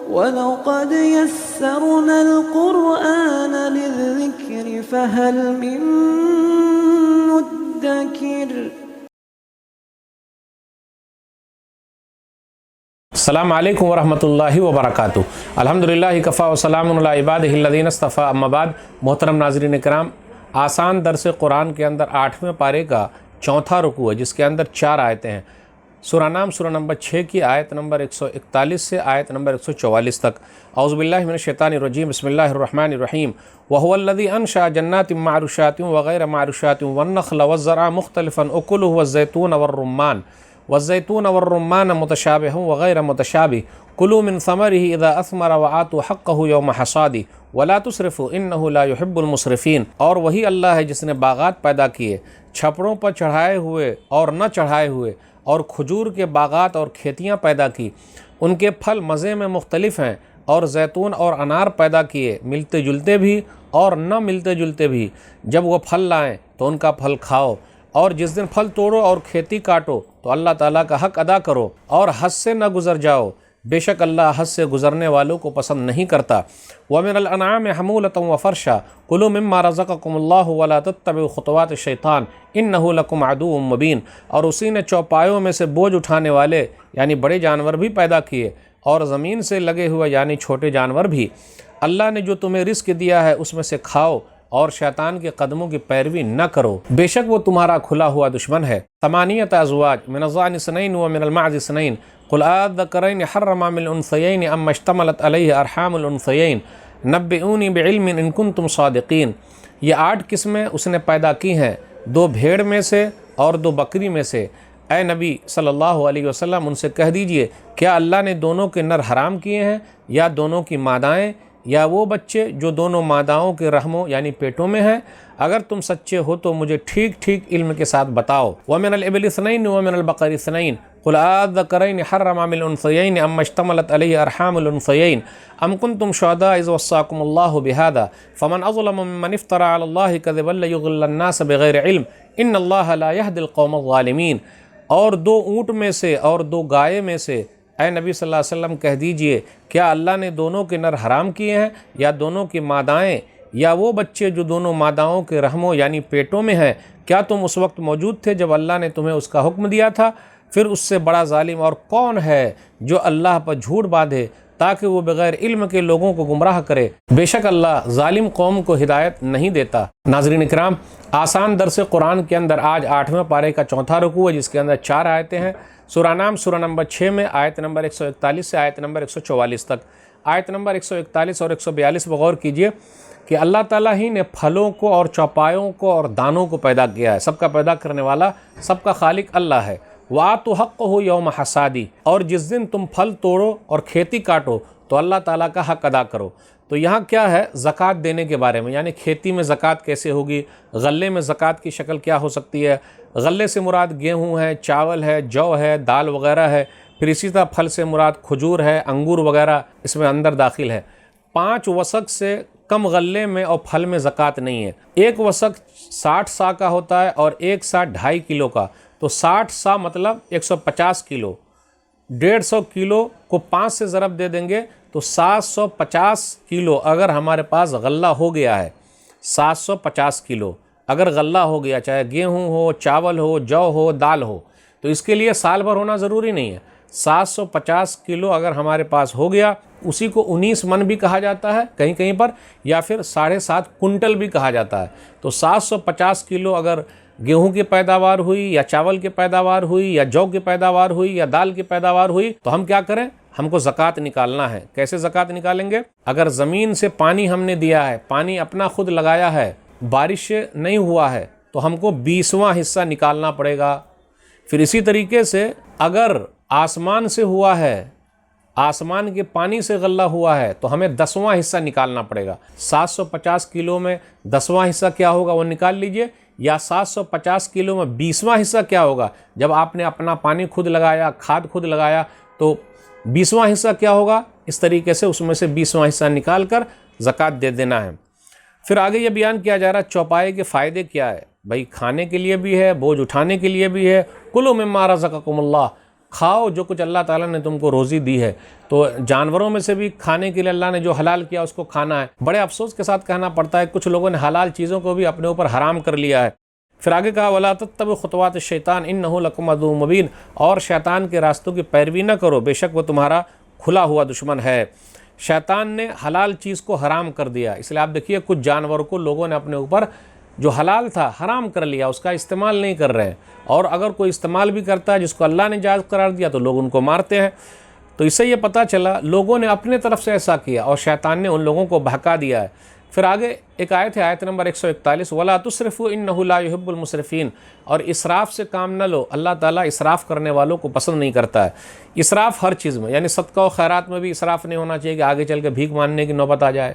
وَلَقَدْ يَسَّرْنَا الْقُرْآنَ لِلذِّكْرِ فَهَلْ مِن مُّدَّكِرٍ۔ السلام علیکم ورحمۃ اللہ وبرکاتہ۔ الحمدللہ کفا وسلام علی عبادہ الذین اصطفیٰ، اما بعد۔ محترم ناظرین کرام، آسان درس قرآن کے اندر 8ویں پارے کا 4تھا رکوع ہے، جس کے اندر 4 آیتیں ہیں۔ سورہ نام سورہ نمبر 6 کی آیت نمبر 141 سے آیت نمبر 144 تک۔ اعوذ باللہ من الشیطان الرجیم، بسم اللہ الرحمن الرحیم۔ وَهُوَ الَّذِي أَنشَأَ جَنَّاتٍ مَّعْرُوشَاتٍ وَغَيْرَ مَعْرُوشَاتٍ وَالنَّخْلَ وَالزَّرْعَ مُخْتَلِفًا أُكُلُهُ وَالزَّيْتُونَ وَالرُّمَّانَ مُتَشَابِهًا وَغَيْرَ مُتَشَابِهٍ كُلُوا مِن ثَمَرِهِ إِذَا أَثْمَرَ وَآتُوا حَقَّهُ يَوْمَ حَصَادِهِ وَلَا تُسْرِفُوا إِنَّهُ لَا يُحِبُّ الْمُسْرِفِينَ۔ اور وہی اللہ ہے جس نے باغات پیدا کیے، چھپڑوں پر چڑھائے ہوئے اور نہ چڑھائے ہوئے، اور کھجور کے باغات اور کھیتیاں پیدا کی، ان کے پھل مزے میں مختلف ہیں، اور زیتون اور انار پیدا کیے، ملتے جلتے بھی اور نہ ملتے جلتے بھی۔ جب وہ پھل لائیں تو ان کا پھل کھاؤ، اور جس دن پھل توڑو اور کھیتی کاٹو تو اللہ تعالیٰ کا حق ادا کرو، اور حد سے نہ گزر جاؤ، بے شک اللہ حد سے گزرنے والوں کو پسند نہیں کرتا۔ وَمِنَ الْأَنْعَامِ حَمُولَةً وَفَرْشًا كُلُوا مِمَّا رَزَقَكُمُ اللَّهُ وَلَا تَتَّبِعُوا خُطُوَاتِ الشَّيْطَانِ إِنَّهُ لَكُمْ عَدُوٌّ مُّبِينٌ۔ اور اسی نے چوپایوں میں سے بوجھ اٹھانے والے یعنی بڑے جانور بھی پیدا کیے، اور زمین سے لگے ہوئے یعنی چھوٹے جانور بھی۔ اللہ نے جو تمہیں رزق دیا ہے اس میں سے کھاؤ، اور شیطان کے قدموں کی پیروی نہ کرو، بے شک وہ تمہارا کھلا ہوا دشمن ہے۔ ثمانیۃ ازواج من الضأن اثنین ومن المعز اثنین قل آلذکرین حرم ام الانثیین اما اشتملت علیہ ارحام الانثیین نبئونی بعلم ان کنتم صادقین۔ یہ 8 قسمیں اس نے پیدا کی ہیں، 2 بھیڑ میں سے اور 2 بکری میں سے۔ اے نبی صلی اللہ علیہ وسلم، ان سے کہہ دیجئے، کیا اللہ نے دونوں کے نر حرام کیے ہیں، یا دونوں کی مادائیں، یا وہ بچے جو دونوں ماداؤں کے رحموں یعنی پیٹوں میں ہیں؟ اگر تم سچے ہو تو مجھے ٹھیک ٹھیک علم کے ساتھ بتاؤ۔ وَمِنَ الْإِبِلِ اثْنَيْنِ وَمِنَ الْبَقَرِ اثْنَيْنِ قُلْ آلذَّكَرَيْنِ حَرَّمَ ام الْأُنثَيَيْنِ أَمَّا اشْتَمَلَتْ عَلَيْهِ أَرْحَامُ الْأُنثَيَيْنِ أَمْ كُنتُمْ شُهَدَاءَ إِذْ وَصَّاكُمُ اللَّهُ بِهَذَا فَمَنْ أَظْلَمُ مِمَّنِ افْتَرَىٰ عَلَى اللَّهِ كَذِبًا لِيُضِلَّ النَّاسَ بِغَيْرِ عِلْمٍ إِنَّ اللَّهَ لَا يَهْدِي الْقَوْمَ الظَّالِمِينَ۔ اور 2 اونٹ میں سے اور 2 گائے میں سے، اے نبی صلی اللہ علیہ وسلم کہہ دیجئے، کیا اللہ نے دونوں کے نر حرام کیے ہیں، یا دونوں کی مادائیں، یا وہ بچے جو دونوں ماداؤں کے رحموں یعنی پیٹوں میں ہیں؟ کیا تم اس وقت موجود تھے جب اللہ نے تمہیں اس کا حکم دیا تھا؟ پھر اس سے بڑا ظالم اور کون ہے جو اللہ پر جھوٹ باندھے تاکہ وہ بغیر علم کے لوگوں کو گمراہ کرے؟ بے شک اللہ ظالم قوم کو ہدایت نہیں دیتا۔ ناظرین کرام، آسان درس قرآن کے اندر آج 8ویں پارے کا 4تھا رکوع ہے، جس کے اندر 4 آیتیں ہیں۔ سورہ نام سورہ نمبر 6 میں آیت نمبر 141 سے آیت نمبر 144 تک۔ آیت نمبر 141 اور 142 پر غور کیجئے کہ اللہ تعالیٰ ہی نے پھلوں کو اور چوپایوں کو اور دانوں کو پیدا کیا ہے۔ سب کا پیدا کرنے والا، سب کا خالق اللہ ہے۔ وَآتُوا حَقَّهُ يَوْمَ حَصَادِهِ۔ اور جس دن تم پھل توڑو اور کھیتی کاٹو تو اللہ تعالیٰ کا حق ادا کرو۔ تو یہاں کیا ہے؟ زکوٰۃ دینے کے بارے میں، یعنی کھیتی میں زکوٰۃ کیسے ہوگی، غلے میں زکوٰۃ کی شکل کیا ہو سکتی ہے۔ غلے سے مراد گیہوں ہے، چاول ہے، جو ہے، دال وغیرہ ہے۔ پھر اسی طرح پھل سے مراد کھجور ہے، انگور وغیرہ اس میں اندر داخل ہے۔ 5 وسق سے کم غلے میں اور پھل میں زکوٰۃ نہیں ہے۔ 1 وسق 60 سا کا ہوتا ہے، اور 1 سا 2.5 کلو کا، تو 60 سا مطلب 150 کلو۔ 150 کلو کو 5 سے ضرب دے دیں گے تو 750 کلو اگر ہمارے پاس غلہ ہو گیا ہے، 750 کلو اگر غلہ ہو گیا، چاہے گیہوں ہو، چاول ہو، جو ہو، دال ہو، تو اس کے لیے سال بھر ہونا ضروری نہیں ہے۔ 750 کلو اگر ہمارے پاس ہو گیا، اسی کو 19 من بھی کہا جاتا ہے کہیں کہیں پر، یا پھر 7.5 کنٹل بھی کہا جاتا ہے۔ تو 750 کلو اگر گیہوں کی پیداوار ہوئی، یا چاول کی پیداوار ہوئی، یا جو کی پیداوار ہوئی، یا دال کی پیداوار ہوئی، تو ہم کیا کریں؟ ہم کو زکوٰۃ نکالنا ہے۔ کیسے زکوٰۃ نکالیں گے؟ اگر زمین سے پانی ہم نے دیا ہے، پانی اپنا خود لگایا ہے، بارش نہیں ہوا ہے، تو ہم کو 20واں حصہ نکالنا پڑے گا۔ پھر اسی طریقے سے اگر آسمان سے ہوا ہے، آسمان کے پانی سے غلہ ہوا ہے، تو ہمیں 10واں حصہ نکالنا پڑے گا۔ 750 کلو میں 10واں حصہ کیا ہوگا وہ نکال لیجئے، یا 750 کلو میں 20واں حصہ کیا ہوگا؟ جب آپ نے اپنا پانی خود لگایا، کھاد خود لگایا، تو 20واں حصہ کیا ہوگا؟ اس طریقے سے اس میں سے 20واں حصہ نکال کر زکوٰۃ دے دینا ہے۔ پھر آگے یہ بیان کیا جا رہا ہے چوپائے کے فائدے کیا ہے۔ بھائی کھانے کے لیے بھی ہے، بوجھ اٹھانے کے لیے بھی ہے۔ کلوا مما رزقکم اللہ، کھاؤ جو کچھ اللہ تعالیٰ نے تم کو روزی دی ہے، تو جانوروں میں سے بھی کھانے کے لیے اللہ نے جو حلال کیا اس کو کھانا ہے۔ بڑے افسوس کے ساتھ کہنا پڑتا ہے کچھ لوگوں نے حلال چیزوں کو بھی اپنے اوپر حرام کر لیا ہے۔ پھر آگے کہا وَلَا تَتَّبِعُوا خُطُوَاتِ الشَّيْطَانِ إِنَّهُ لَكُمْ عَدُوٌّ مُّبِينٌ، اور شیطان کے راستوں کی پیروی نہ کرو، بے شک وہ تمہارا کھلا ہوا دشمن ہے۔ شیطان نے حلال چیز کو حرام کر دیا، اس لیے آپ دیکھیے کچھ جانوروں کو لوگوں نے اپنے اوپر جو حلال تھا حرام کر لیا، اس کا استعمال نہیں کر رہے ہیں، اور اگر کوئی استعمال بھی کرتا ہے جس کو اللہ نے جائز قرار دیا تو لوگ ان کو مارتے ہیں۔ تو اس سے یہ پتہ چلا لوگوں نے اپنے طرف سے ایسا کیا اور شیطان نے ان لوگوں کو بہکا دیا ہے۔ پھر آگے ایک آیت ہے، آیت نمبر 141، وَلَا تُسْرِفُوا إِنَّهُ لَا يُحِبُّ الْمُسْرِفِينَ، اور اسراف سے کام نہ لو، اللہ تعالیٰ اسراف کرنے والوں کو پسند نہیں کرتا ہے۔ اسراف ہر چیز میں، یعنی صدقہ و خیرات میں بھی اسراف نہیں ہونا چاہیے کہ آگے چل کے بھیک مانگنے کی نوبت آ جائے،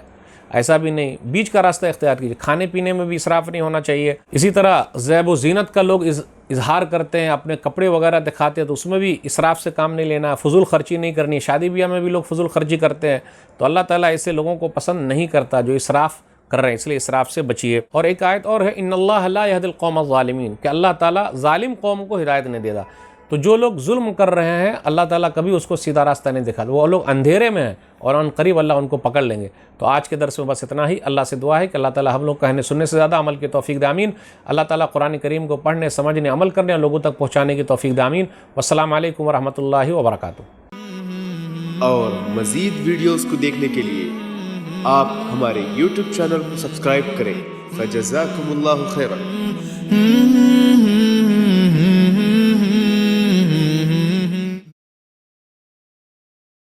ایسا بھی نہیں، بیچ کا راستہ اختیار کیجیے۔ کھانے پینے میں بھی اسراف نہیں ہونا چاہیے۔ اسی طرح زیب و زینت کا لوگ اظہار کرتے ہیں، اپنے کپڑے وغیرہ دکھاتے ہیں، تو اس میں بھی اسراف سے کام نہیں لینا، فضول خرچی نہیں کرنی۔ شادی بیاہ میں بھی لوگ فضول خرچی کرتے ہیں، تو اللہ تعالیٰ ایسے لوگوں کو پسند نہیں کرتا جو اسراف کر رہے ہیں، اس لیے اسراف سے بچیے۔ اور ایک آیت اور ہے ان اللہ لا یہدی القوم الظالمین، کہ اللہ تعالیٰ ظالم قوم کو ہدایت نہیں دیتا۔ تو جو لوگ ظلم کر رہے ہیں اللہ تعالیٰ کبھی اس کو سیدھا راستہ نہیں دکھاتا، وہ لوگ اندھیرے میں ہیں اور ان قریب اللہ ان کو پکڑ لیں گے۔ تو آج کے درس میں بس اتنا ہی۔ اللہ سے دعا ہے کہ اللہ تعالیٰ ہم لوگ کہنے سننے سے زیادہ عمل کی توفیق دے، آمین۔ اللہ تعالیٰ قرآن کریم کو پڑھنے، سمجھنے، عمل کرنے اور لوگوں تک پہنچانے کی توفیق دے، آمین۔ والسلام علیکم ورحمۃ اللہ وبرکاتہ۔ اور مزید ویڈیوز کو دیکھنے کے لیے آپ ہمارے YouTube چینل کو سبسکرائب کریں۔ فجزاکم اللہ خیرا۔